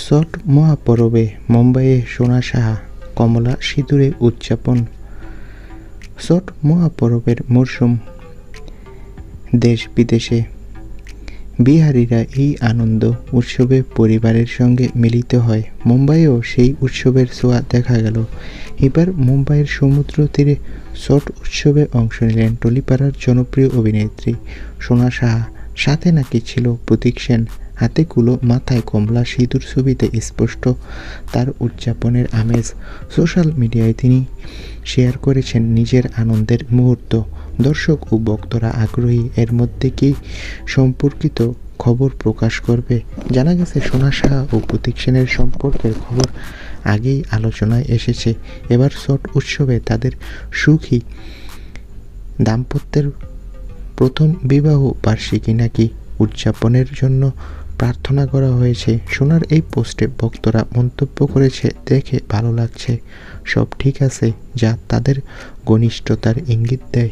ছট মহাপরবে মুম্বাইয়ে সোনা সাহা কমলা সিঁদুরে উদযাপন। ছট মহাপরবের মরশুম, দেশ বিদেশে বিহারীরা এই আনন্দ উৎসবে পরিবারের সঙ্গে মিলিত হয়। মুম্বাইয়েও সেই উৎসবের ছোঁয়া দেখা গেল। এবার মুম্বাইয়ের সমুদ্র তীরে ছট উৎসবে অংশ নিলেন টলিপাড়ার জনপ্রিয় অভিনেত্রী সোনা সাহা। সাথে নাকি ছিল প্রতীক সেন। হাতে কুলো, মাথায় কমলা সিঁদুর, ছবিতে স্পষ্ট তার উদযাপনের আমেজ। সোশ্যাল মিডিয়ায় তিনি শেয়ার করেছেন নিজের আনন্দের মুহূর্ত। দর্শক ও ভক্তরা আগ্রহী এর মধ্যে কি সম্পর্কিত খবর প্রকাশ করবে। জানা গেছে সোনা সাহা ও প্রতীক সেনের সম্পর্কের খবর আগেই আলোচনায় এসেছে। এবার ছট উৎসবে তাদের সুখী দাম্পত্যের প্রথম বিবাহ বার্ষিকী নাকি উদযাপনের জন্য প্রার্থনা করা হয়েছে। সোনার এই পোস্টে ভক্তরা মন্তব্য করেছে, দেখে ভালো লাগছে, সব ঠিক আছে, যা তাদের ঘনিষ্ঠতার ইঙ্গিত দেয়।